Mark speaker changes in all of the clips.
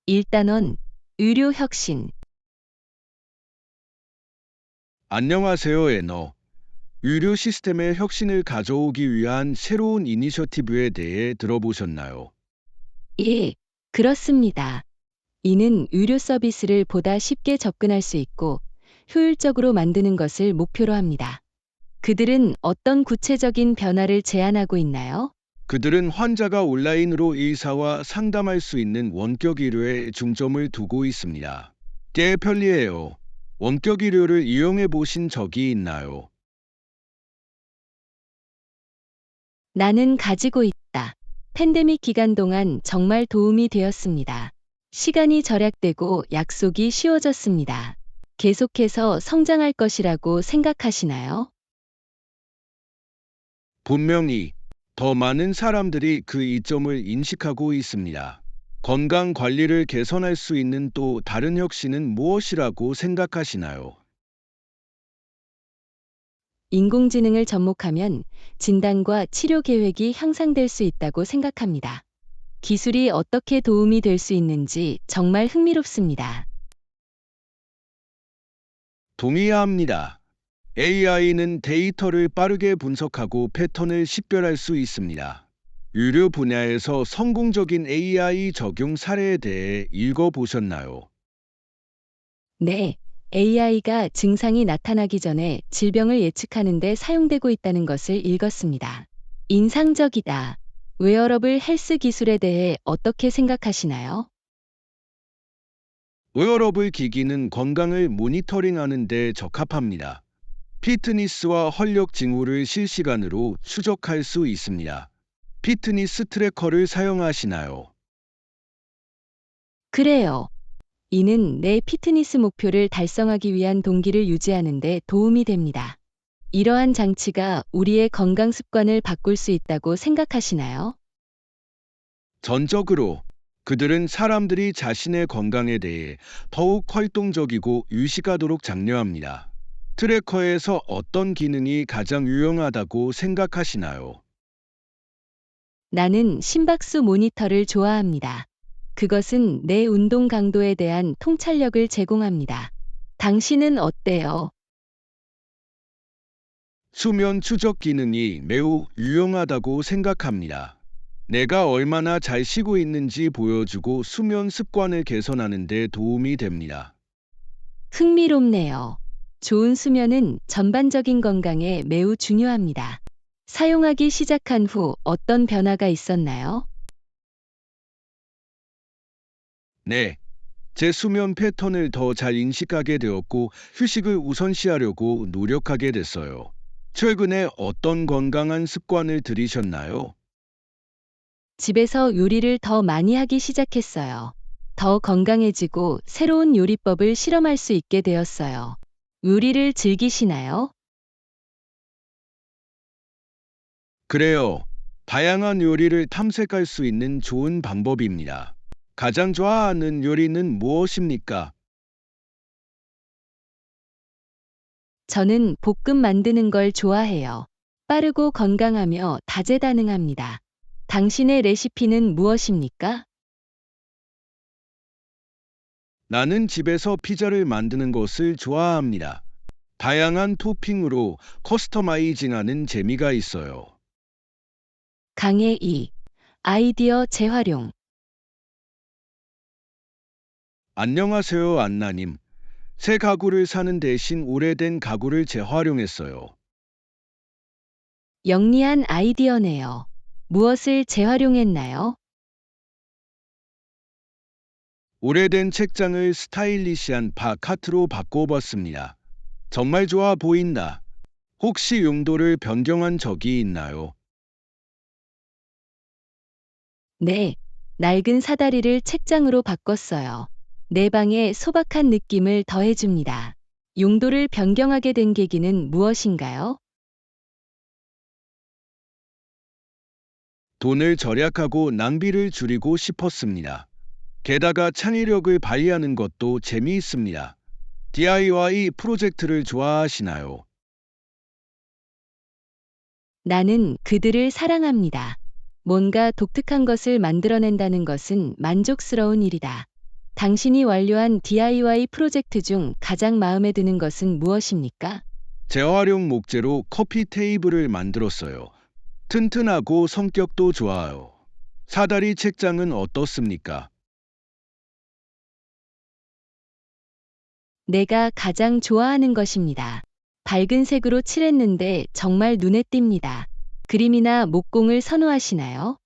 Speaker 1: 1단원 의료 혁신.
Speaker 2: 안녕하세요, 애너. 의료 시스템의 혁신을 가져오기 위한 새로운 이니셔티브에 대해 들어보셨나요?
Speaker 1: 예, 그렇습니다. 이는 의료 서비스를 보다 쉽게 접근할 수 있고 효율적으로 만드는 것을 목표로 합니다. 그들은 어떤 구체적인 변화를 제안하고 있나요?
Speaker 2: 그들은 환자가 온라인으로 의사와 상담할 수 있는 원격 의료에 중점을 두고 있습니다. 꽤 편리해요. 원격 의료를 이용해 보신 적이 있나요?
Speaker 1: 나는 가지고 있다. 팬데믹 기간 동안 정말 도움이 되었습니다. 시간이 절약되고 약속이 쉬워졌습니다. 계속해서 성장할 것이라고 생각하시나요?
Speaker 2: 분명히 더 많은 사람들이 그 이점을 인식하고 있습니다. 건강 관리를 개선할 수 있는 또 다른 혁신은 무엇이라고 생각하시나요?
Speaker 1: 인공지능을 접목하면 진단과 치료 계획이 향상될 수 있다고 생각합니다. 기술이 어떻게 도움이 될 수 있는지 정말 흥미롭습니다.
Speaker 2: 동의합니다. AI는 데이터를 빠르게 분석하고 패턴을 식별할 수 있습니다. 의료 분야에서 성공적인 AI 적용 사례에 대해 읽어보셨나요?
Speaker 1: 네, AI가 증상이 나타나기 전에 질병을 예측하는 데 사용되고 있다는 것을 읽었습니다. 인상적이다. 웨어러블 헬스 기술에 대해 어떻게 생각하시나요?
Speaker 2: 웨어러블 기기는 건강을 모니터링하는 데 적합합니다. 피트니스와 활력 징후를 실시간으로 추적할 수 있습니다. 피트니스 트래커를 사용하시나요?
Speaker 1: 그래요. 이는 내 피트니스 목표를 달성하기 위한 동기를 유지하는 데 도움이 됩니다. 이러한 장치가 우리의 건강 습관을 바꿀 수 있다고 생각하시나요?
Speaker 2: 전적으로 그들은 사람들이 자신의 건강에 대해 더욱 활동적이고 의식하도록 장려합니다. 트래커에서 어떤 기능이 가장 유용하다고 생각하시나요?
Speaker 1: 나는 심박수 모니터를 좋아합니다. 그것은 내 운동 강도에 대한 통찰력을 제공합니다. 당신은 어때요?
Speaker 2: 수면 추적 기능이 매우 유용하다고 생각합니다. 내가 얼마나 잘 쉬고 있는지 보여주고 수면 습관을 개선하는 데 도움이 됩니다.
Speaker 1: 흥미롭네요. 좋은 수면은 전반적인 건강에 매우 중요합니다. 사용하기 시작한 후 어떤 변화가 있었나요?
Speaker 2: 네, 제 수면 패턴을 더 잘 인식하게 되었고 휴식을 우선시하려고 노력하게 됐어요. 최근에 어떤 건강한 습관을 들이셨나요?
Speaker 1: 집에서 요리를 더 많이 하기 시작했어요. 더 건강해지고 새로운 요리법을 실험할 수 있게 되었어요. 요리를 즐기시나요?
Speaker 2: 그래요. 다양한 요리를 탐색할 수 있는 좋은 방법입니다. 가장 좋아하는 요리는 무엇입니까?
Speaker 1: 저는 볶음 만드는 걸 좋아해요. 빠르고 건강하며 다재다능합니다. 당신의 레시피는 무엇입니까?
Speaker 2: 나는 집에서 피자를 만드는 것을 좋아합니다. 다양한 토핑으로 커스터마이징하는 재미가 있어요.
Speaker 1: 강의 2. 아이디어 재활용.
Speaker 2: 안녕하세요, 안나님. 새 가구를 사는 대신 오래된 가구를 재활용했어요.
Speaker 1: 영리한 아이디어네요. 무엇을 재활용했나요?
Speaker 2: 오래된 책장을 스타일리시한 바카트로 바꿔봤습니다. 정말 좋아 보인다. 혹시 용도를 변경한 적이 있나요?
Speaker 1: 네. 낡은 사다리를 책장으로 바꿨어요. 내 방에 소박한 느낌을 더해줍니다. 용도를 변경하게 된 계기는 무엇인가요?
Speaker 2: 돈을 절약하고 낭비를 줄이고 싶었습니다. 게다가 창의력을 발휘하는 것도 재미있습니다. DIY 프로젝트를 좋아하시나요?
Speaker 1: 나는 그들을 사랑합니다. 뭔가 독특한 것을 만들어낸다는 것은 만족스러운 일이다. 당신이 완료한 DIY 프로젝트 중 가장 마음에 드는 것은 무엇입니까?
Speaker 2: 재활용 목재로 커피 테이블을 만들었어요. 튼튼하고 성격도 좋아요. 사다리 책장은 어떻습니까?
Speaker 1: 내가 가장 좋아하는 것입니다. 밝은 색으로 칠했는데 정말 눈에 띕니다. 그림이나 목공을 선호하시나요?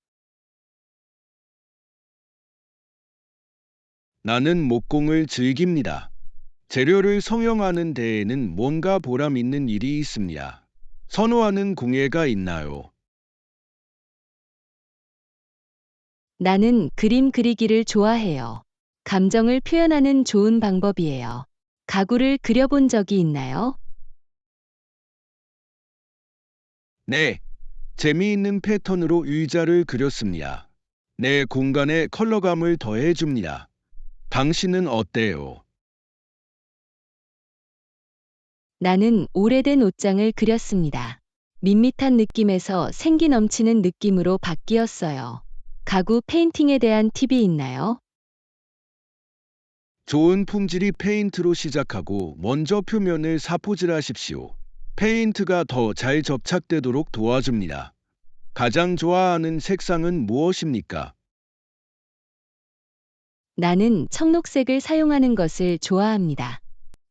Speaker 2: 나는 목공을 즐깁니다. 재료를 성형하는 데에는 뭔가 보람 있는 일이 있습니다. 선호하는 공예가 있나요?
Speaker 1: 나는 그림 그리기를 좋아해요. 감정을 표현하는 좋은 방법이에요. 가구를 그려본 적이 있나요?
Speaker 2: 네, 재미있는 패턴으로 의자를 그렸습니다. 내 공간에 컬러감을 더해줍니다. 당신은 어때요?
Speaker 1: 나는 오래된 옷장을 그렸습니다. 밋밋한 느낌에서 생기 넘치는 느낌으로 바뀌었어요. 가구 페인팅에 대한 팁이 있나요?
Speaker 2: 좋은 품질이 페인트로 시작하고 먼저 표면을 사포질하십시오. 페인트가 더 잘 접착되도록 도와줍니다. 가장 좋아하는 색상은 무엇입니까?
Speaker 1: 나는 청록색을 사용하는 것을 좋아합니다.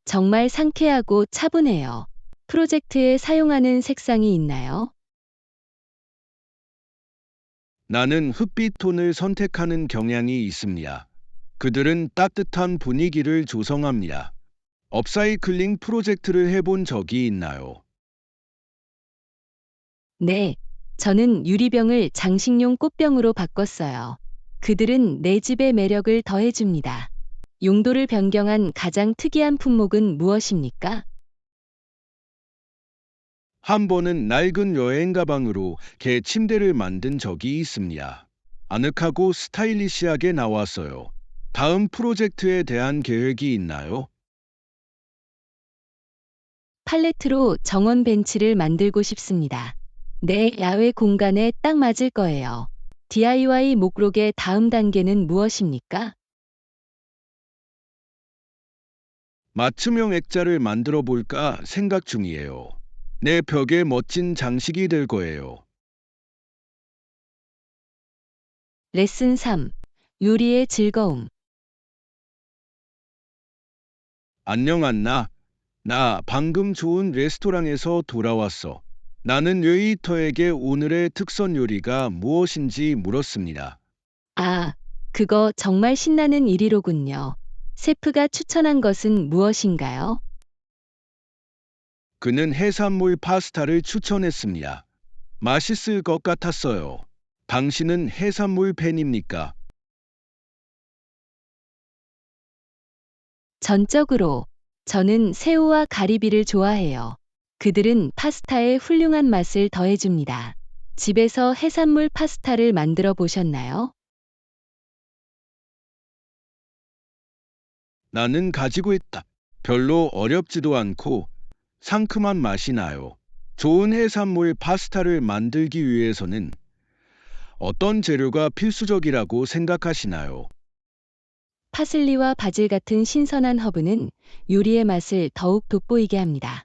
Speaker 1: 정말 상쾌하고 차분해요. 프로젝트에 사용하는 색상이 있나요?
Speaker 2: 나는 흑빛 톤을 선택하는 경향이 있습니다. 그들은 따뜻한 분위기를 조성합니다. 업사이클링 프로젝트를 해본 적이 있나요?
Speaker 1: 네, 저는 유리병을 장식용 꽃병으로 바꿨어요. 그들은 내 집의 매력을 더해줍니다. 용도를 변경한 가장 특이한 품목은 무엇입니까?
Speaker 2: 한 번은 낡은 여행 가방으로 개 침대를 만든 적이 있습니다. 아늑하고 스타일리시하게 나왔어요. 다음 프로젝트에 대한 계획이 있나요?
Speaker 1: 팔레트로 정원 벤치를 만들고 싶습니다. 내 야외 공간에 딱 맞을 거예요. DIY 목록의 다음 단계는 무엇입니까?
Speaker 2: 맞춤형 액자를 만들어 볼까 생각 중이에요. 내 벽에 멋진 장식이 될 거예요.
Speaker 1: 레슨 3. 요리의 즐거움.
Speaker 2: 안녕 안나. 나 방금 좋은 레스토랑에서 돌아왔어. 나는 웨이터에게 오늘의 특선 요리가 무엇인지 물었습니다.
Speaker 1: 아, 그거 정말 신나는 일이로군요. 셰프가 추천한 것은 무엇인가요?
Speaker 2: 그는 해산물 파스타를 추천했습니다. 맛있을 것 같았어요. 당신은 해산물 팬입니까?
Speaker 1: 전적으로, 저는 새우와 가리비를 좋아해요. 그들은 파스타에 훌륭한 맛을 더해줍니다. 집에서 해산물 파스타를 만들어 보셨나요?
Speaker 2: 나는 가지고 있다. 별로 어렵지도 않고 상큼한 맛이 나요. 좋은 해산물 파스타를 만들기 위해서는 어떤 재료가 필수적이라고 생각하시나요?
Speaker 1: 파슬리와 바질 같은 신선한 허브는 요리의 맛을 더욱 돋보이게 합니다.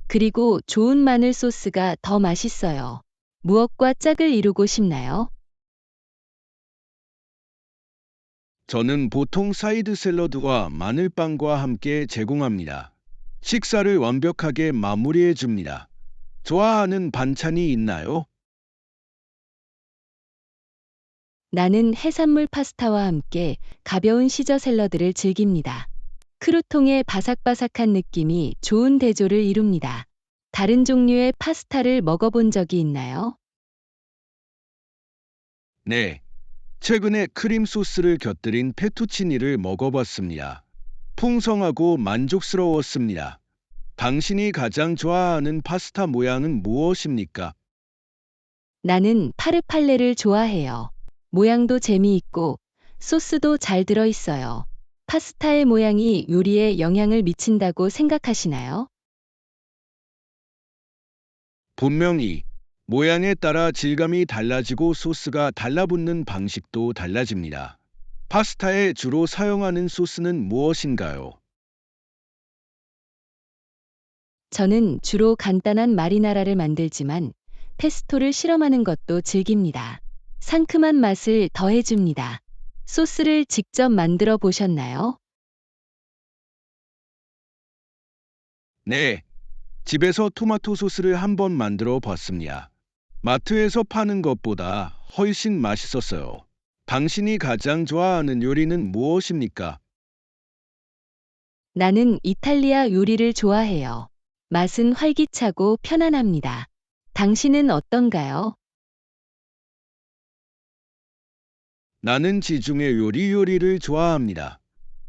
Speaker 1: 그리고 좋은 마늘 소스가 더 맛있어요. 무엇과 짝을 이루고 싶나요?
Speaker 2: 저는 보통 사이드 샐러드와 마늘빵과 함께 제공합니다. 식사를 완벽하게 마무리해 줍니다. 좋아하는 반찬이 있나요?
Speaker 1: 나는 해산물 파스타와 함께 가벼운 시저 샐러드를 즐깁니다. 크루통의 바삭바삭한 느낌이 좋은 대조를 이룹니다. 다른 종류의 파스타를 먹어본 적이 있나요?
Speaker 2: 네. 최근에 크림 소스를 곁들인 페투치니를 먹어봤습니다. 풍성하고 만족스러웠습니다. 당신이 가장 좋아하는 파스타 모양은 무엇입니까?
Speaker 1: 나는 파르팔레를 좋아해요. 모양도 재미있고 소스도 잘 들어있어요. 파스타의 모양이 요리에 영향을 미친다고 생각하시나요?
Speaker 2: 분명히 모양에 따라 질감이 달라지고 소스가 달라붙는 방식도 달라집니다. 파스타에 주로 사용하는 소스는 무엇인가요?
Speaker 1: 저는 주로 간단한 마리나라를 만들지만 페스토를 실험하는 것도 즐깁니다. 상큼한 맛을 더해줍니다. 소스를 직접 만들어 보셨나요?
Speaker 2: 네, 집에서 토마토 소스를 한번 만들어 봤습니다. 마트에서 파는 것보다 훨씬 맛있었어요. 당신이 가장 좋아하는 요리는 무엇입니까?
Speaker 1: 나는 이탈리아 요리를 좋아해요. 맛은 활기차고 편안합니다. 당신은 어떤가요?
Speaker 2: 나는 지중해 요리를 좋아합니다.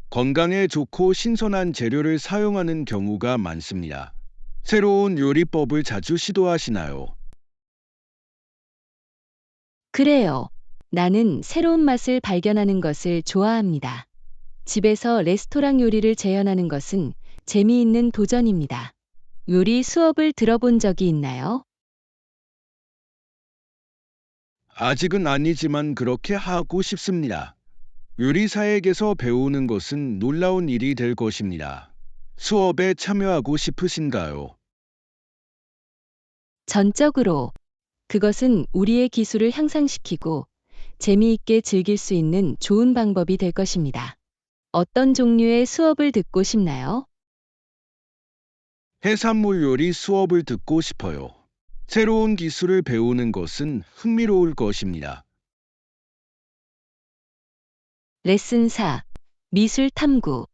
Speaker 2: 건강에 좋고 신선한 재료를 사용하는 경우가 많습니다. 새로운 요리법을 자주 시도하시나요?
Speaker 1: 그래요. 나는 새로운 맛을 발견하는 것을 좋아합니다. 집에서 레스토랑 요리를 재현하는 것은 재미있는 도전입니다. 요리 수업을 들어본 적이 있나요?
Speaker 2: 아직은 아니지만 그렇게 하고 싶습니다. 요리사에게서 배우는 것은 놀라운 일이 될 것입니다. 수업에 참여하고 싶으신가요?
Speaker 1: 전적으로 그것은 우리의 기술을 향상시키고 재미있게 즐길 수 있는 좋은 방법이 될 것입니다. 어떤 종류의 수업을 듣고 싶나요?
Speaker 2: 해산물 요리 수업을 듣고 싶어요. 새로운 기술을 배우는 것은 흥미로울 것입니다.
Speaker 1: 레슨 4. 미술 탐구.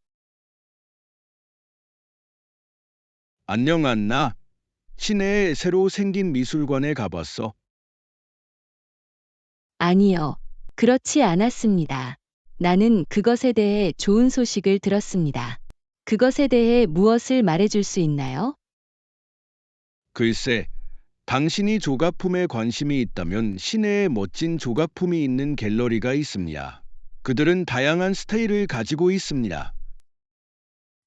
Speaker 2: 안녕 안나. 시내에 새로 생긴 미술관에 가봤어.
Speaker 1: 아니요. 그렇지 않았습니다. 나는 그것에 대해 좋은 소식을 들었습니다. 그것에 대해 무엇을 말해줄 수 있나요?
Speaker 2: 글쎄, 당신이 조각품에 관심이 있다면 시내에 멋진 조각품이 있는 갤러리가 있습니다. 그들은 다양한 스타일을 가지고 있습니다.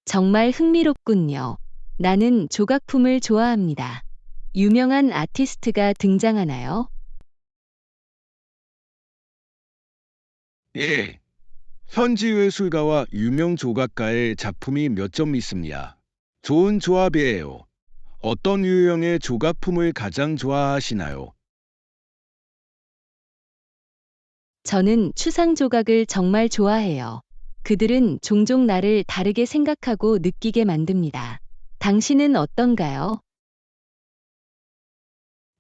Speaker 1: 정말 흥미롭군요. 나는 조각품을 좋아합니다. 유명한 아티스트가 등장하나요?
Speaker 2: 예, 현지 예술가와 유명 조각가의 작품이 몇 점 있습니다. 좋은 조합이에요. 어떤 유형의 조각품을 가장 좋아하시나요?
Speaker 1: 저는 추상 조각을 정말 좋아해요. 그들은 종종 나를 다르게 생각하고 느끼게 만듭니다. 당신은 어떤가요?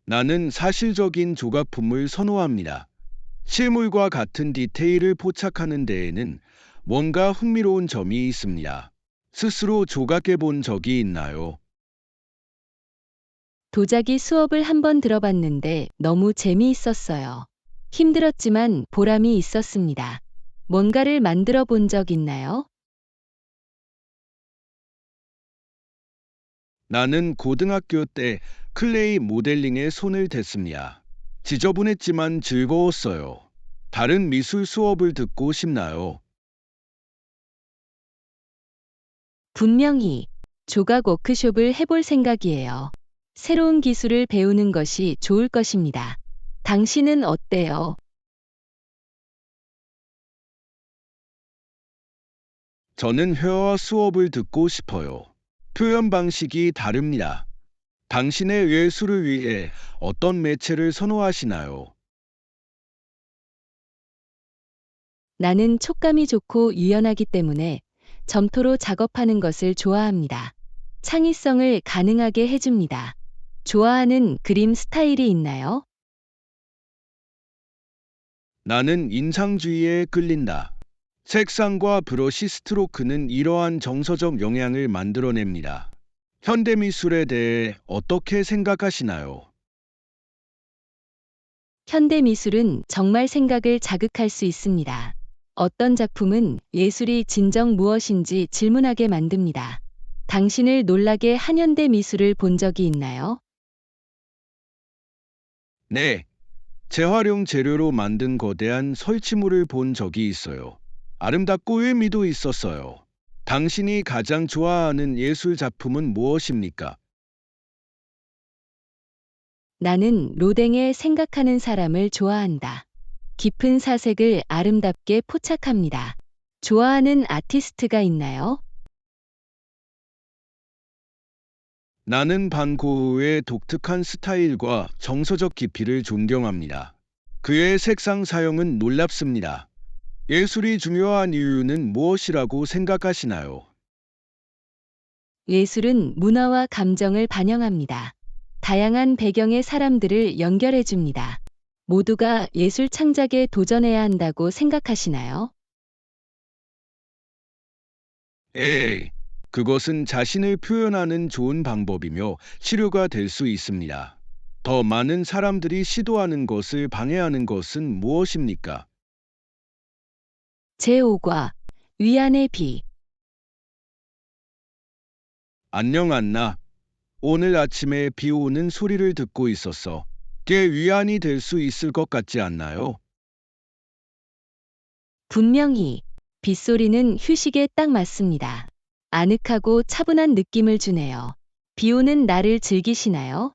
Speaker 2: 나는 사실적인 조각품을 선호합니다. 실물과 같은 디테일을 포착하는 데에는 뭔가 흥미로운 점이 있습니다. 스스로 조각해 본 적이 있나요?
Speaker 1: 도자기 수업을 한번 들어봤는데 너무 재미있었어요. 힘들었지만 보람이 있었습니다. 뭔가를 만들어 본 적 있나요?
Speaker 2: 나는 고등학교 때 클레이 모델링에 손을 댔습니다. 지저분했지만 즐거웠어요. 다른 미술 수업을 듣고 싶나요?
Speaker 1: 분명히 조각 워크숍을 해볼 생각이에요. 새로운 기술을 배우는 것이 좋을 것입니다. 당신은 어때요?
Speaker 2: 저는 회화 수업을 듣고 싶어요. 표현 방식이 다릅니다. 당신의 예술을 위해 어떤 매체를 선호하시나요?
Speaker 1: 나는 촉감이 좋고 유연하기 때문에 점토로 작업하는 것을 좋아합니다. 창의성을 가능하게 해줍니다. 좋아하는 그림 스타일이 있나요?
Speaker 2: 나는 인상주의에 끌린다. 색상과 브러쉬 스트로크는 이러한 정서적 영향을 만들어냅니다. 현대미술에 대해 어떻게 생각하시나요?
Speaker 1: 현대 미술은 정말 생각을 자극할 수 있습니다. 어떤 작품은 예술이 진정 무엇인지 질문하게 만듭니다. 당신을 놀라게 한 현대 미술을 본 적이 있나요?
Speaker 2: 네, 재활용 재료로 만든 거대한 설치물을 본 적이 있어요. 아름답고 의미도 있었어요. 당신이 가장 좋아하는 예술 작품은 무엇입니까?
Speaker 1: 나는 로댕의 생각하는 사람을 좋아한다. 깊은 사색을 아름답게 포착합니다. 좋아하는 아티스트가 있나요?
Speaker 2: 나는 반 고흐의 독특한 스타일과 정서적 깊이를 존경합니다. 그의 색상 사용은 놀랍습니다. 예술이 중요한 이유는 무엇이라고 생각하시나요?
Speaker 1: 예술은 문화와 감정을 반영합니다. 다양한 배경의 사람들을 연결해 줍니다. 모두가 예술 창작에 도전해야 한다고 생각하시나요?
Speaker 2: 에이, 그것은 자신을 표현하는 좋은 방법이며 치료가 될 수 있습니다. 더 많은 사람들이 시도하는 것을 방해하는 것은 무엇입니까?
Speaker 1: 제5과 위안의 비.
Speaker 2: 안녕 안나. 오늘 아침에 비 오는 소리를 듣고 있었어. 꽤 위안이 될 수 있을 것 같지 않나요?
Speaker 1: 분명히 빗소리는 휴식에 딱 맞습니다. 아늑하고 차분한 느낌을 주네요. 비 오는 날을 즐기시나요?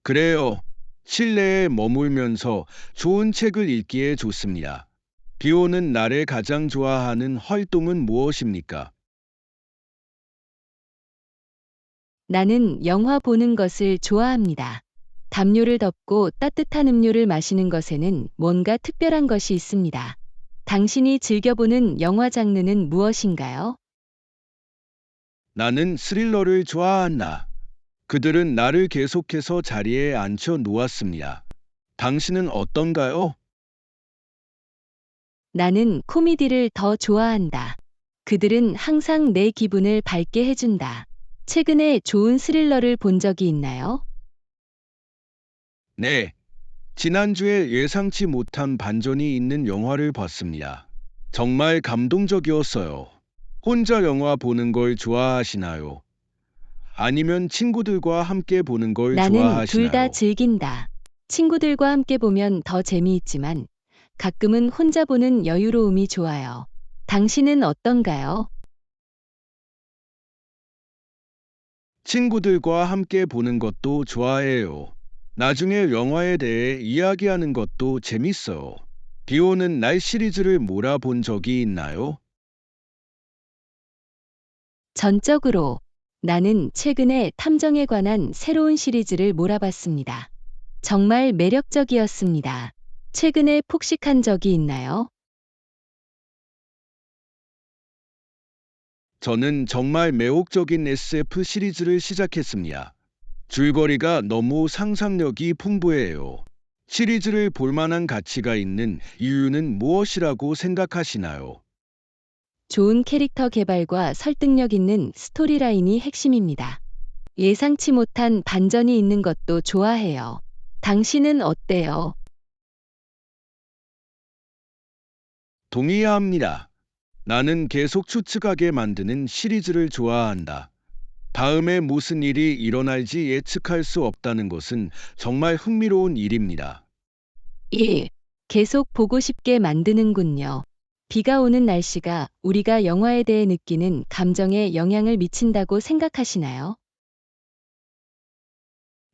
Speaker 2: 그래요. 실내에 머물면서 좋은 책을 읽기에 좋습니다. 비 오는 날에 가장 좋아하는 활동은 무엇입니까?
Speaker 1: 나는 영화 보는 것을 좋아합니다. 담요를 덮고 따뜻한 음료를 마시는 것에는 뭔가 특별한 것이 있습니다. 당신이 즐겨보는 영화 장르는 무엇인가요?
Speaker 2: 나는 스릴러를 좋아한다. 그들은 나를 계속해서 자리에 앉혀 놓았습니다. 당신은 어떤가요?
Speaker 1: 나는 코미디를 더 좋아한다. 그들은 항상 내 기분을 밝게 해준다. 최근에 좋은 스릴러를 본 적이 있나요?
Speaker 2: 네. 지난주에 예상치 못한 반전이 있는 영화를 봤습니다. 정말 감동적이었어요. 혼자 영화 보는 걸 좋아하시나요? 아니면 친구들과 함께 보는 걸
Speaker 1: 나는 둘 다
Speaker 2: 좋아하시나요?
Speaker 1: 즐긴다. 친구들과 함께 보면 더 재미있지만 가끔은 혼자 보는 여유로움이 좋아요. 당신은 어떤가요?
Speaker 2: 친구들과 함께 보는 것도 좋아해요. 나중에 영화에 대해 이야기하는 것도 재밌어요. 비 오는 날 시리즈를 몰아본 적이 있나요?
Speaker 1: 전적으로 나는 최근에 탐정에 관한 새로운 시리즈를 몰아봤습니다. 정말 매력적이었습니다. 최근에 폭식한 적이 있나요?
Speaker 2: 저는 정말 매혹적인 SF 시리즈를 시작했습니다. 줄거리가 너무 상상력이 풍부해요. 시리즈를 볼 만한 가치가 있는 이유는 무엇이라고 생각하시나요?
Speaker 1: 좋은 캐릭터 개발과 설득력 있는 스토리라인이 핵심입니다. 예상치 못한 반전이 있는 것도 좋아해요. 당신은 어때요?
Speaker 2: 동의합니다. 나는 계속 추측하게 만드는 시리즈를 좋아한다. 다음에 무슨 일이 일어날지 예측할 수 없다는 것은 정말 흥미로운 일입니다.
Speaker 1: 1. 계속 보고 싶게 만드는군요. 비가 오는 날씨가 우리가 영화에 대해 느끼는 감정에 영향을 미친다고 생각하시나요?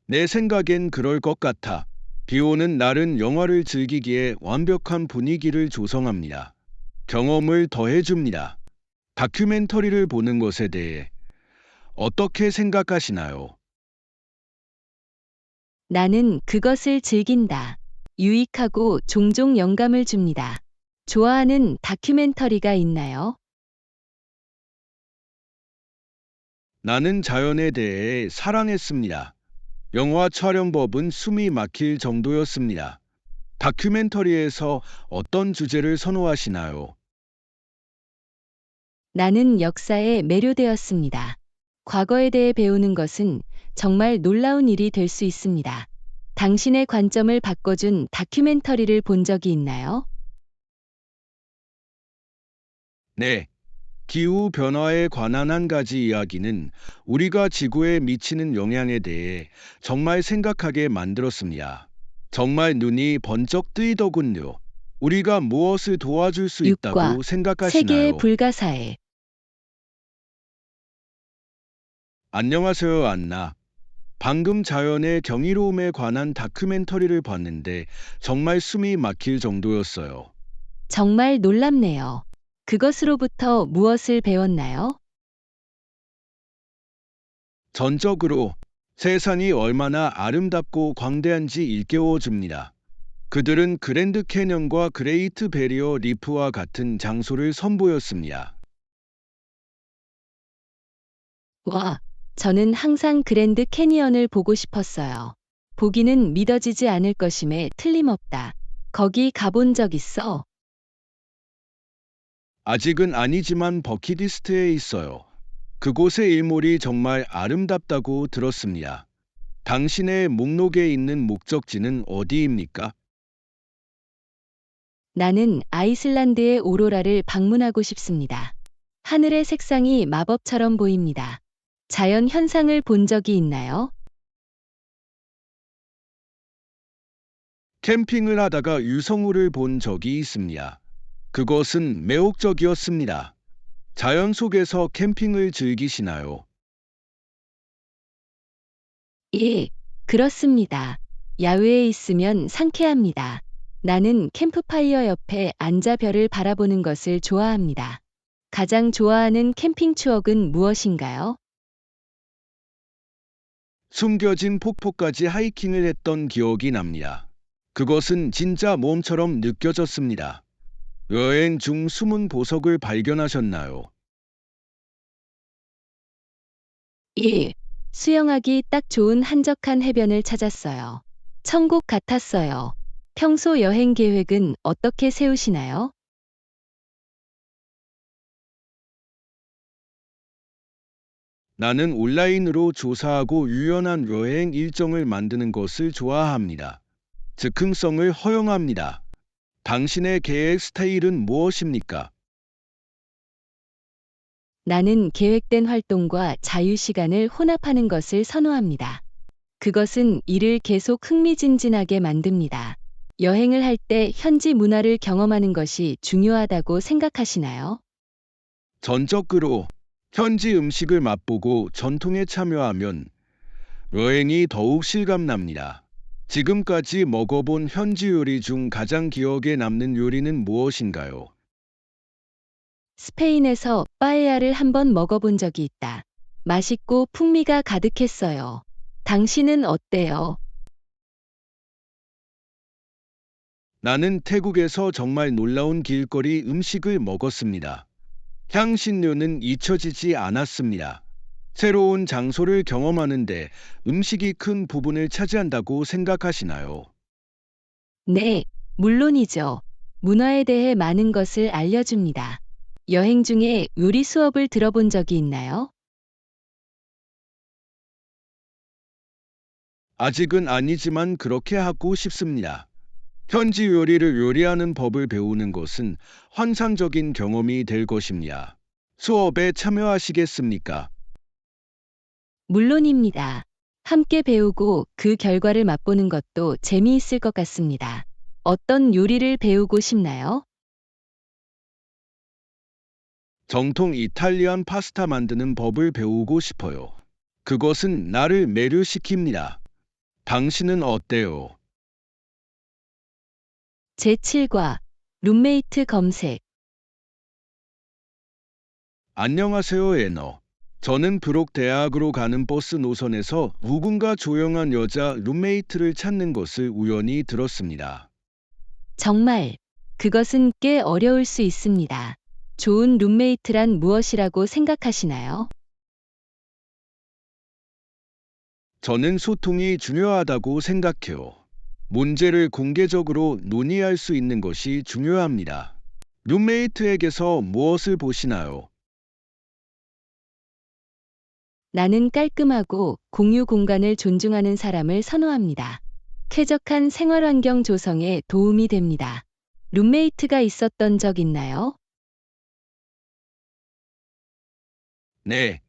Speaker 2: 내 생각엔 그럴 것 같아. 비 오는 날은 영화를 즐기기에 완벽한 분위기를 조성합니다. 경험을 더해줍니다. 다큐멘터리를 보는 것에 대해 어떻게 생각하시나요?
Speaker 1: 나는 그것을 즐긴다. 유익하고 종종 영감을 줍니다. 좋아하는 다큐멘터리가 있나요?
Speaker 2: 나는 자연에 대해 사랑했습니다. 영화 촬영법은 숨이 막힐 정도였습니다. 다큐멘터리에서 어떤 주제를 선호하시나요?
Speaker 1: 나는 역사에 매료되었습니다. 과거에 대해 배우는 것은 정말 놀라운 일이 될 수 있습니다. 당신의 관점을 바꿔준 다큐멘터리를 본 적이 있나요?
Speaker 2: 네. 기후 변화에 관한 한 가지 이야기는 우리가 지구에 미치는 영향에 대해 정말 생각하게 만들었습니다. 정말 눈이 번쩍 뜨이더군요. 우리가 무엇을 도와줄 수
Speaker 1: 6과
Speaker 2: 있다고
Speaker 1: 세계의
Speaker 2: 생각하시나요?
Speaker 1: 불가사의.
Speaker 2: 안녕하세요, 안나. 방금 자연의 경이로움에 관한 다큐멘터리를 봤는데 정말 숨이 막힐 정도였어요.
Speaker 1: 정말 놀랍네요. 그것으로부터 무엇을 배웠나요?
Speaker 2: 전적으로 세상이 얼마나 아름답고 광대한지 일깨워 줍니다. 그들은 그랜드 캐년과 그레이트 베리어 리프와 같은 장소를 선보였습니다.
Speaker 1: 와, 저는 항상 그랜드 캐니언을 보고 싶었어요. 보기는 믿어지지 않을 것임에 틀림없다. 거기 가본 적 있어?
Speaker 2: 아직은 아니지만 버킷리스트에 있어요. 그곳의 일몰이 정말 아름답다고 들었습니다. 당신의 목록에 있는 목적지는 어디입니까?
Speaker 1: 나는 아이슬란드의 오로라를 방문하고 싶습니다. 하늘의 색상이 마법처럼 보입니다. 자연 현상을 본 적이 있나요?
Speaker 2: 캠핑을 하다가 유성우를 본 적이 있습니다. 그것은 매혹적이었습니다. 자연 속에서 캠핑을 즐기시나요?
Speaker 1: 예, 그렇습니다. 야외에 있으면 상쾌합니다. 나는 캠프파이어 옆에 앉아 별을 바라보는 것을 좋아합니다. 가장 좋아하는 캠핑 추억은 무엇인가요?
Speaker 2: 숨겨진 폭포까지 하이킹을 했던 기억이 납니다. 그것은 진짜 몸처럼 느껴졌습니다. 여행 중 숨은 보석을 발견하셨나요?
Speaker 1: 예, 수영하기 딱 좋은 한적한 해변을 찾았어요. 천국 같았어요. 평소 여행 계획은 어떻게 세우시나요?
Speaker 2: 나는 온라인으로 조사하고 유연한 여행 일정을 만드는 것을 좋아합니다. 즉흥성을 허용합니다. 당신의 계획 스타일은 무엇입니까?
Speaker 1: 나는 계획된 활동과 자유 시간을 혼합하는 것을 선호합니다. 그것은 일을 계속 흥미진진하게 만듭니다. 여행을 할 때 현지 문화를 경험하는 것이 중요하다고 생각하시나요?
Speaker 2: 전적으로 현지 음식을 맛보고 전통에 참여하면 여행이 더욱 실감납니다. 지금까지 먹어본 현지 요리 중 가장 기억에 남는 요리는 무엇인가요?
Speaker 1: 스페인에서 빠에야를 한번 먹어본 적이 있다. 맛있고 풍미가 가득했어요. 당신은 어때요?
Speaker 2: 나는 태국에서 정말 놀라운 길거리 음식을 먹었습니다. 향신료는 잊혀지지 않았습니다. 새로운 장소를 경험하는데 음식이 큰 부분을 차지한다고 생각하시나요?
Speaker 1: 네, 물론이죠. 문화에 대해 많은 것을 알려줍니다. 여행 중에 요리 수업을 들어본 적이 있나요?
Speaker 2: 아직은 아니지만 그렇게 하고 싶습니다. 현지 요리를 요리하는 법을 배우는 것은 환상적인 경험이 될 것입니다. 수업에 참여하시겠습니까?
Speaker 1: 물론입니다. 함께 배우고 그 결과를 맛보는 것도 재미있을 것 같습니다. 어떤 요리를 배우고 싶나요?
Speaker 2: 정통 이탈리안 파스타 만드는 법을 배우고 싶어요. 그것은 나를 매료시킵니다. 당신은 어때요?
Speaker 1: 제7과 룸메이트 검색.
Speaker 2: 안녕하세요, 애너. 저는 브록 대학으로 가는 버스 노선에서 누군가 조용한 여자 룸메이트를 찾는 것을 우연히 들었습니다.
Speaker 1: 정말 그것은 꽤 어려울 수 있습니다. 좋은 룸메이트란 무엇이라고 생각하시나요?
Speaker 2: 저는 소통이 중요하다고 생각해요. 문제를 공개적으로 논의할 수 있는 것이 중요합니다. 룸메이트에게서 무엇을 보시나요?
Speaker 1: 나는 깔끔하고 공유 공간을 존중하는 사람을 선호합니다. 쾌적한 생활 환경 조성에 도움이 됩니다. 룸메이트가 있었던 적 있나요?
Speaker 2: 네,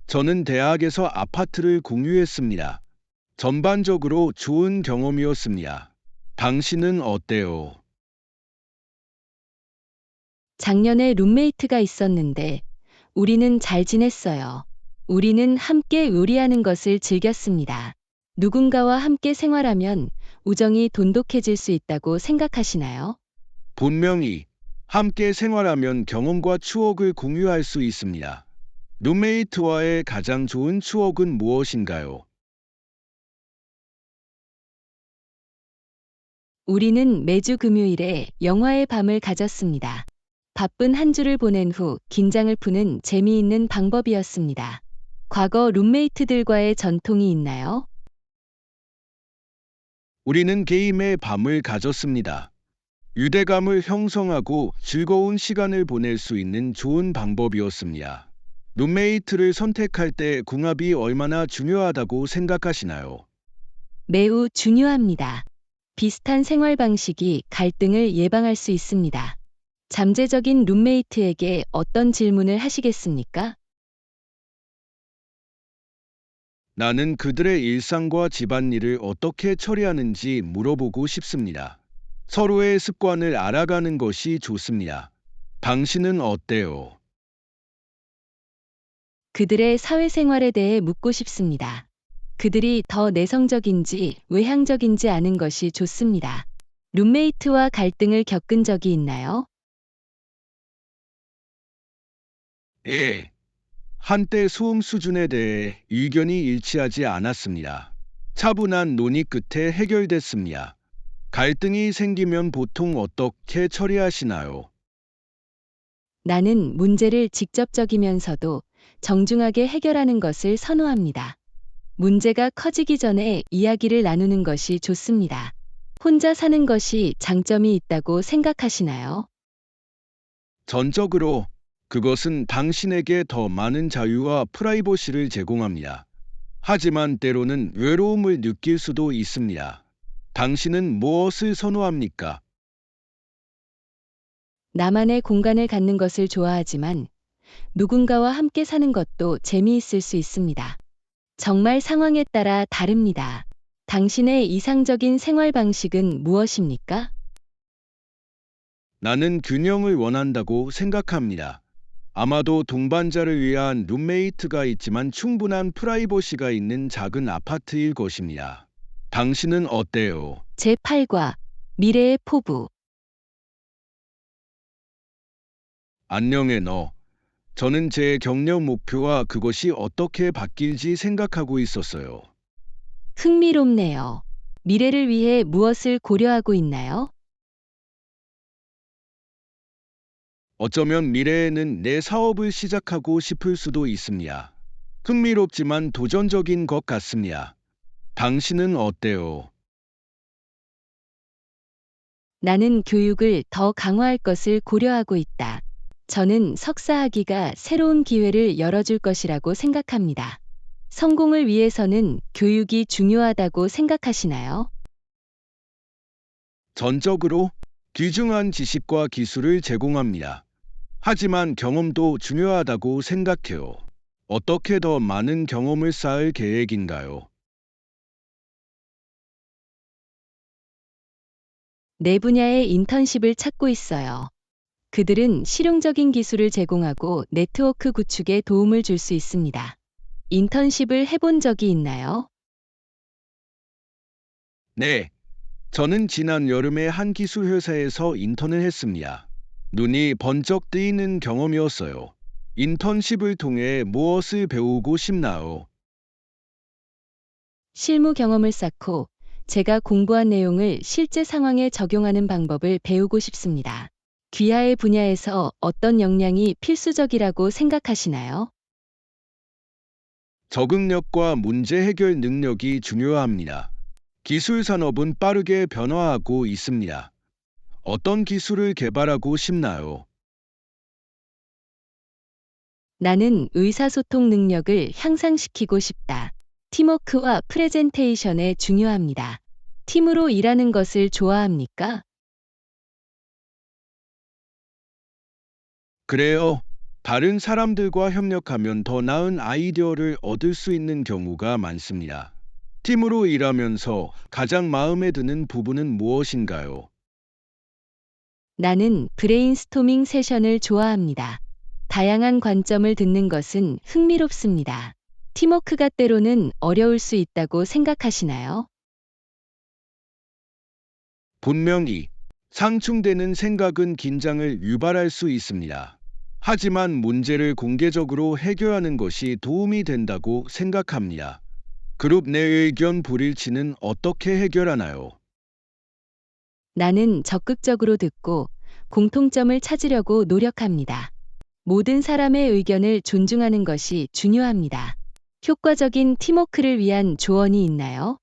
Speaker 2: 저는 대학에서 아파트를 공유했습니다. 전반적으로 좋은 경험이었습니다. 당신은 어때요?
Speaker 1: 작년에 룸메이트가 있었는데 우리는 잘 지냈어요. 우리는 함께 요리하는 것을 즐겼습니다. 누군가와 함께 생활하면 우정이 돈독해질 수 있다고 생각하시나요?
Speaker 2: 분명히 함께 생활하면 경험과 추억을 공유할 수 있습니다. 룸메이트와의 가장 좋은 추억은 무엇인가요?
Speaker 1: 우리는 매주 금요일에 영화의 밤을 가졌습니다. 바쁜 한 주를 보낸 후 긴장을 푸는 재미있는 방법이었습니다. 과거 룸메이트들과의 전통이 있나요?
Speaker 2: 우리는 게임의 밤을 가졌습니다. 유대감을 형성하고 즐거운 시간을 보낼 수 있는 좋은 방법이었습니다. 룸메이트를 선택할 때 궁합이 얼마나 중요하다고 생각하시나요?
Speaker 1: 매우 중요합니다. 비슷한 생활 방식이 갈등을 예방할 수 있습니다. 잠재적인 룸메이트에게 어떤 질문을 하시겠습니까?
Speaker 2: 나는 그들의 일상과 집안일을 어떻게 처리하는지 물어보고 싶습니다. 서로의 습관을 알아가는 것이 좋습니다. 당신은 어때요?
Speaker 1: 그들의 사회생활에 대해 묻고 싶습니다. 그들이 더 내성적인지 외향적인지 아는 것이 좋습니다. 룸메이트와 갈등을 겪은 적이 있나요?
Speaker 2: 예. 한때 소음 수준에 대해 의견이 일치하지 않았습니다. 차분한 논의 끝에 해결됐습니다. 갈등이 생기면 보통 어떻게 처리하시나요?
Speaker 1: 나는 문제를 직접적이면서도 정중하게 해결하는 것을 선호합니다. 문제가 커지기 전에 이야기를 나누는 것이 좋습니다. 혼자 사는 것이 장점이 있다고 생각하시나요?
Speaker 2: 전적으로 그것은 당신에게 더 많은 자유와 프라이버시를 제공합니다. 하지만 때로는 외로움을 느낄 수도 있습니다. 당신은 무엇을 선호합니까?
Speaker 1: 나만의 공간을 갖는 것을 좋아하지만 누군가와 함께 사는 것도 재미있을 수 있습니다. 정말 상황에 따라 다릅니다. 당신의 이상적인 생활 방식은 무엇입니까?
Speaker 2: 나는 균형을 원한다고 생각합니다. 아마도 동반자를 위한 룸메이트가 있지만 충분한 프라이버시가 있는 작은 아파트일 것입니다. 당신은 어때요?
Speaker 1: 제8과 미래의 포부.
Speaker 2: 안녕해 너. 저는 제 경력 목표와 그것이 어떻게 바뀔지 생각하고 있었어요.
Speaker 1: 흥미롭네요. 미래를 위해 무엇을 고려하고 있나요?
Speaker 2: 어쩌면 미래에는 내 사업을 시작하고 싶을 수도 있습니다. 흥미롭지만 도전적인 것 같습니다. 당신은 어때요?
Speaker 1: 나는 교육을 더 강화할 것을 고려하고 있다. 저는 석사학위가 새로운 기회를 열어줄 것이라고 생각합니다. 성공을 위해서는 교육이 중요하다고 생각하시나요?
Speaker 2: 전적으로 귀중한 지식과 기술을 제공합니다. 하지만 경험도 중요하다고 생각해요. 어떻게 더 많은 경험을 쌓을 계획인가요?
Speaker 1: 내 분야의 인턴십을 찾고 있어요. 그들은 실용적인 기술을 제공하고 네트워크 구축에 도움을 줄 수 있습니다. 인턴십을 해본 적이 있나요?
Speaker 2: 네, 저는 지난 여름에 한 기술 회사에서 인턴을 했습니다. 눈이 번쩍 뜨이는 경험이었어요. 인턴십을 통해 무엇을 배우고 싶나요?
Speaker 1: 실무 경험을 쌓고 제가 공부한 내용을 실제 상황에 적용하는 방법을 배우고 싶습니다. 귀하의 분야에서 어떤 역량이 필수적이라고 생각하시나요?
Speaker 2: 적응력과 문제 해결 능력이 중요합니다. 기술 산업은 빠르게 변화하고 있습니다. 어떤 기술을 개발하고 싶나요?
Speaker 1: 나는 의사소통 능력을 향상시키고 싶다. 팀워크와 프레젠테이션에 중요합니다. 팀으로 일하는 것을 좋아합니까?
Speaker 2: 그래요. 다른 사람들과 협력하면 더 나은 아이디어를 얻을 수 있는 경우가 많습니다. 팀으로 일하면서 가장 마음에 드는 부분은 무엇인가요?
Speaker 1: 나는 브레인스토밍 세션을 좋아합니다. 다양한 관점을 듣는 것은 흥미롭습니다. 팀워크가 때로는 어려울 수 있다고 생각하시나요?
Speaker 2: 분명히 상충되는 생각은 긴장을 유발할 수 있습니다. 하지만 문제를 공개적으로 해결하는 것이 도움이 된다고 생각합니다. 그룹 내 의견 불일치는 어떻게 해결하나요?
Speaker 1: 나는 적극적으로 듣고 공통점을 찾으려고 노력합니다. 모든 사람의 의견을 존중하는 것이 중요합니다. 효과적인 팀워크를 위한 조언이 있나요?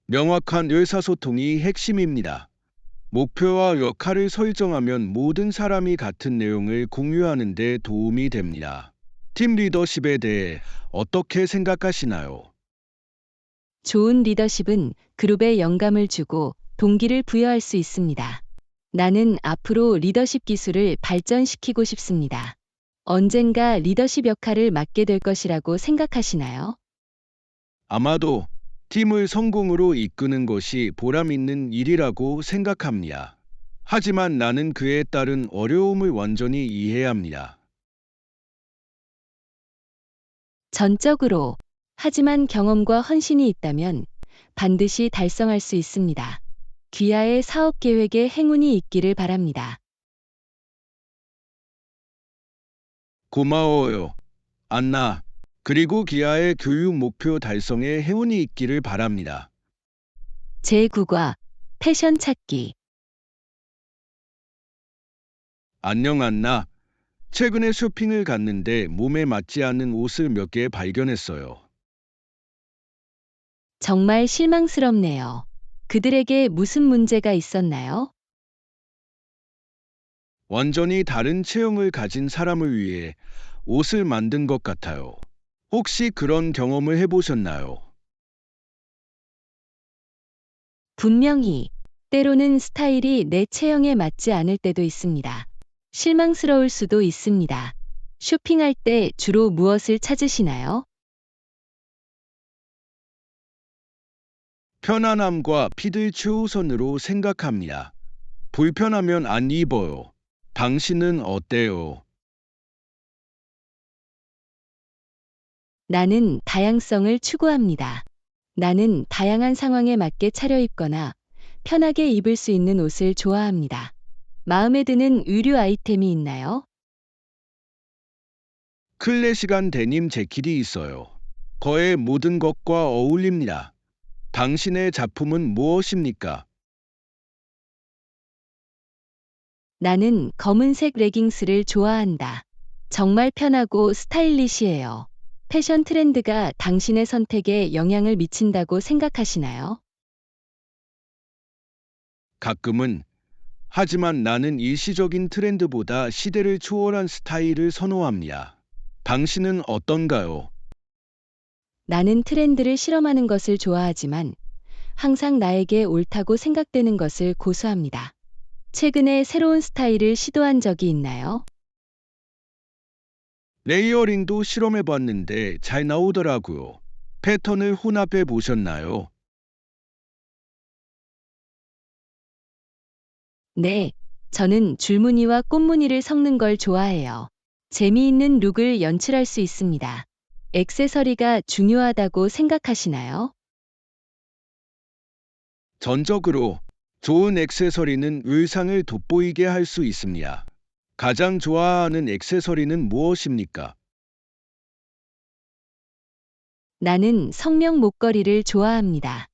Speaker 2: 명확한 의사소통이 핵심입니다. 목표와 역할을 설정하면 모든 사람이 같은 내용을 공유하는 데 도움이 됩니다. 팀 리더십에 대해 어떻게 생각하시나요?
Speaker 1: 좋은 리더십은 그룹에 영감을 주고 동기를 부여할 수 있습니다. 나는 앞으로 리더십 기술을 발전시키고 싶습니다. 언젠가 리더십 역할을 맡게 될 것이라고 생각하시나요?
Speaker 2: 아마도 팀을 성공으로 이끄는 것이 보람 있는 일이라고 생각합니다. 하지만 나는 그에 따른 어려움을 완전히 이해합니다.
Speaker 1: 전적으로. 하지만 경험과 헌신이 있다면 반드시 달성할 수 있습니다. 귀하의 사업 계획에 행운이 있기를 바랍니다.
Speaker 2: 고마워요, 안나. 그리고 기아의 교육 목표 달성에 행운이 있기를 바랍니다.
Speaker 1: 제9과 패션 찾기.
Speaker 2: 안녕, 안나. 최근에 쇼핑을 갔는데 몸에 맞지 않는 옷을 몇 개 발견했어요.
Speaker 1: 정말 실망스럽네요. 그들에게 무슨 문제가 있었나요?
Speaker 2: 완전히 다른 체형을 가진 사람을 위해 옷을 만든 것 같아요. 혹시 그런 경험을 해보셨나요?
Speaker 1: 분명히. 때로는 스타일이 내 체형에 맞지 않을 때도 있습니다. 실망스러울 수도 있습니다. 쇼핑할 때 주로 무엇을 찾으시나요?
Speaker 2: 편안함과 핏을 최우선으로 생각합니다. 불편하면 안 입어요. 당신은 어때요?
Speaker 1: 나는 다양성을 추구합니다. 나는 다양한 상황에 맞게 차려입거나 편하게 입을 수 있는 옷을 좋아합니다. 마음에 드는 의류 아이템이 있나요?
Speaker 2: 클래식한 데님 재킷이 있어요. 거의 모든 것과 어울립니다. 당신의 작품은 무엇입니까?
Speaker 1: 나는 검은색 레깅스를 좋아한다. 정말 편하고 스타일리시해요. 패션 트렌드가 당신의 선택에 영향을 미친다고 생각하시나요?
Speaker 2: 가끔은. 하지만 나는 일시적인 트렌드보다 시대를 초월한 스타일을 선호합니다. 당신은 어떤가요?
Speaker 1: 나는 트렌드를 실험하는 것을 좋아하지만 항상 나에게 옳다고 생각되는 것을 고수합니다. 최근에 새로운 스타일을 시도한 적이 있나요?
Speaker 2: 레이어링도 실험해봤는데 잘 나오더라고요. 패턴을 혼합해 보셨나요?
Speaker 1: 네, 저는 줄무늬와 꽃무늬를 섞는 걸 좋아해요. 재미있는 룩을 연출할 수 있습니다. 액세서리가 중요하다고 생각하시나요?
Speaker 2: 전적으로 좋은 액세서리는 의상을 돋보이게 할 수 있습니다. 가장 좋아하는 액세서리는 무엇입니까?
Speaker 1: 나는 성명 목걸이를 좋아합니다.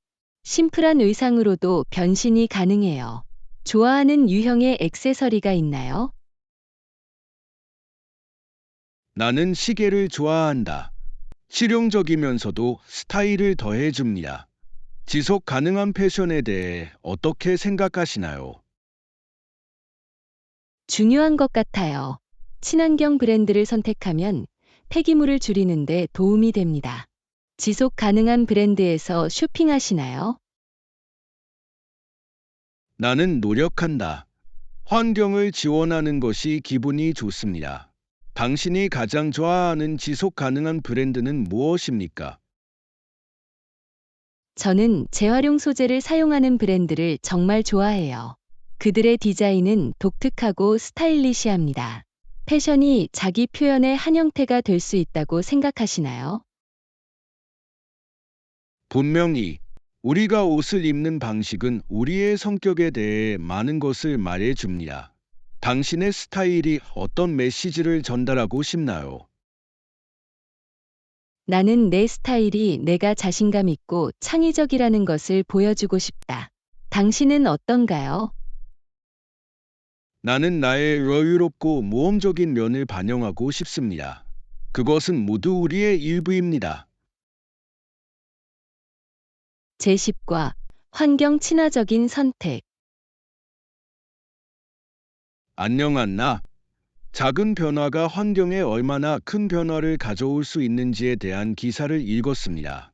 Speaker 1: 심플한 의상으로도 변신이 가능해요. 좋아하는 유형의 액세서리가 있나요?
Speaker 2: 나는 시계를 좋아한다. 실용적이면서도 스타일을 더해줍니다. 지속 가능한 패션에 대해 어떻게 생각하시나요?
Speaker 1: 중요한 것 같아요. 친환경 브랜드를 선택하면 폐기물을 줄이는데 도움이 됩니다. 지속 가능한 브랜드에서 쇼핑하시나요?
Speaker 2: 나는 노력한다. 환경을 지원하는 것이 기분이 좋습니다. 당신이 가장 좋아하는 지속 가능한 브랜드는 무엇입니까?
Speaker 1: 저는 재활용 소재를 사용하는 브랜드를 정말 좋아해요. 그들의 디자인은 독특하고 스타일리시합니다. 패션이 자기 표현의 한 형태가 될 수 있다고 생각하시나요?
Speaker 2: 분명히 우리가 옷을 입는 방식은 우리의 성격에 대해 많은 것을 말해 줍니다. 당신의 스타일이 어떤 메시지를 전달하고 싶나요?
Speaker 1: 나는 내 스타일이 내가 자신감 있고 창의적이라는 것을 보여주고 싶다. 당신은 어떤가요?
Speaker 2: 나는 나의 여유롭고 모험적인 면을 반영하고 싶습니다. 그것은 모두 우리의 일부입니다.
Speaker 1: 제10과 환경 친화적인 선택.
Speaker 2: 안녕 안나. 작은 변화가 환경에 얼마나 큰 변화를 가져올 수 있는지에 대한 기사를 읽었습니다.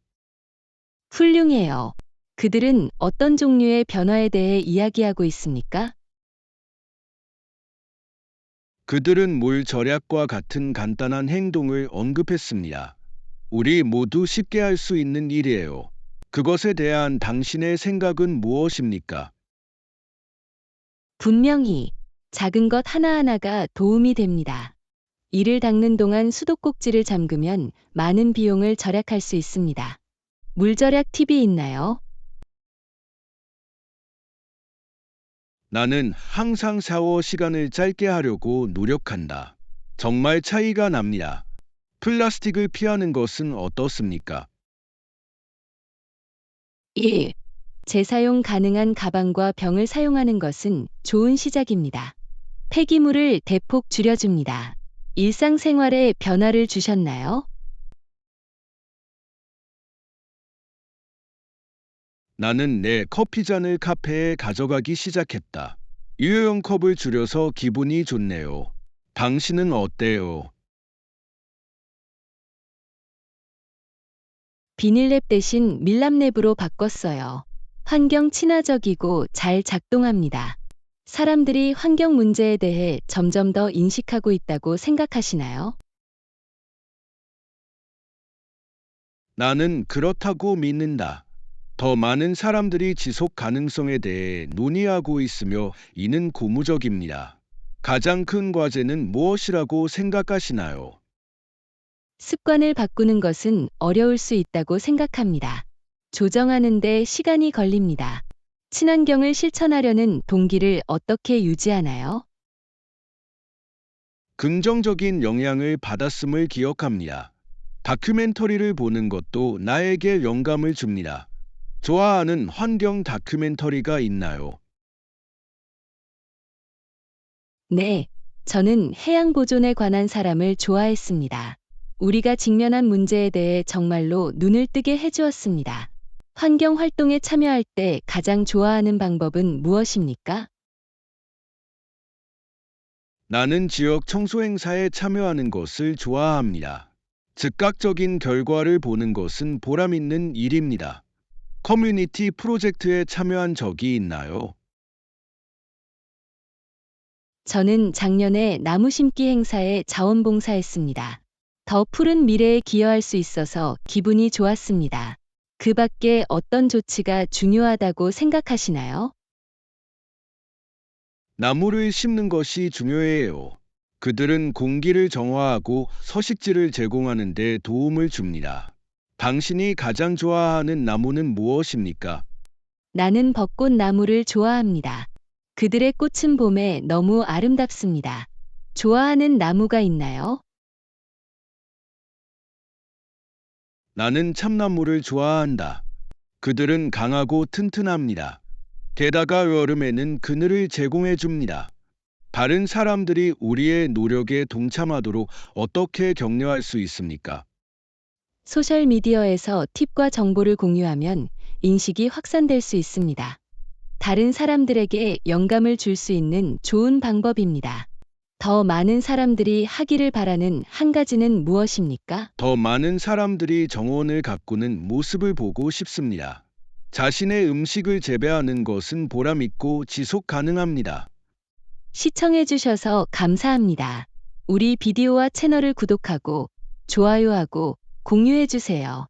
Speaker 1: 훌륭해요. 그들은 어떤 종류의 변화에 대해 이야기하고 있습니까?
Speaker 2: 그들은 물 절약과 같은 간단한 행동을 언급했습니다. 우리 모두 쉽게 할 수 있는 일이에요. 그것에 대한 당신의 생각은 무엇입니까?
Speaker 1: 분명히 작은 것 하나하나가 도움이 됩니다. 이를 닦는 동안 수도꼭지를 잠그면 많은 비용을 절약할 수 있습니다. 물 절약 팁이 있나요?
Speaker 2: 나는 항상 샤워 시간을 짧게 하려고 노력한다. 정말 차이가 납니다. 플라스틱을 피하는 것은 어떻습니까?
Speaker 1: 1. 재사용 가능한 가방과 병을 사용하는 것은 좋은 시작입니다. 폐기물을 대폭 줄여줍니다. 일상생활에 변화를 주셨나요?
Speaker 2: 나는 내 커피잔을 카페에 가져가기 시작했다. 일회용 컵을 줄여서 기분이 좋네요. 당신은 어때요?
Speaker 1: 비닐랩 대신 밀랍랩으로 바꿨어요. 환경 친화적이고 잘 작동합니다. 사람들이 환경 문제에 대해 점점 더 인식하고 있다고 생각하시나요?
Speaker 2: 나는 그렇다고 믿는다. 더 많은 사람들이 지속 가능성에 대해 논의하고 있으며 이는 고무적입니다. 가장 큰 과제는 무엇이라고 생각하시나요?
Speaker 1: 습관을 바꾸는 것은 어려울 수 있다고 생각합니다. 조정하는데 시간이 걸립니다. 친환경을 실천하려는 동기를 어떻게 유지하나요?
Speaker 2: 긍정적인 영향을 받았음을 기억합니다. 다큐멘터리를 보는 것도 나에게 영감을 줍니다. 좋아하는 환경 다큐멘터리가 있나요?
Speaker 1: 네, 저는 해양 보존에 관한 사람을 좋아했습니다. 우리가 직면한 문제에 대해 정말로 눈을 뜨게 해주었습니다. 환경 활동에 참여할 때 가장 좋아하는 방법은 무엇입니까?
Speaker 2: 나는 지역 청소 행사에 참여하는 것을 좋아합니다. 즉각적인 결과를 보는 것은 보람 있는 일입니다. 커뮤니티 프로젝트에 참여한 적이 있나요?
Speaker 1: 저는 작년에 나무 심기 행사에 자원봉사했습니다. 더 푸른 미래에 기여할 수 있어서 기분이 좋았습니다. 그 밖에 어떤 조치가 중요하다고 생각하시나요?
Speaker 2: 나무를 심는 것이 중요해요. 그들은 공기를 정화하고 서식지를 제공하는 데 도움을 줍니다. 당신이 가장 좋아하는 나무는 무엇입니까?
Speaker 1: 나는 벚꽃 나무를 좋아합니다. 그들의 꽃은 봄에 너무 아름답습니다. 좋아하는 나무가 있나요?
Speaker 2: 나는 참나무를 좋아한다. 그들은 강하고 튼튼합니다. 게다가 여름에는 그늘을 제공해 줍니다. 다른 사람들이 우리의 노력에 동참하도록 어떻게 격려할 수 있습니까?
Speaker 1: 소셜미디어에서 팁과 정보를 공유하면 인식이 확산될 수 있습니다. 다른 사람들에게 영감을 줄 수 있는 좋은 방법입니다. 더 많은 사람들이 하기를 바라는 한 가지는 무엇입니까?
Speaker 2: 더 많은 사람들이 정원을 가꾸는 모습을 보고 싶습니다. 자신의 음식을 재배하는 것은 보람 있고 지속 가능합니다.
Speaker 1: 시청해주셔서 감사합니다. 우리 비디오와 채널을 구독하고 좋아요하고 공유해주세요.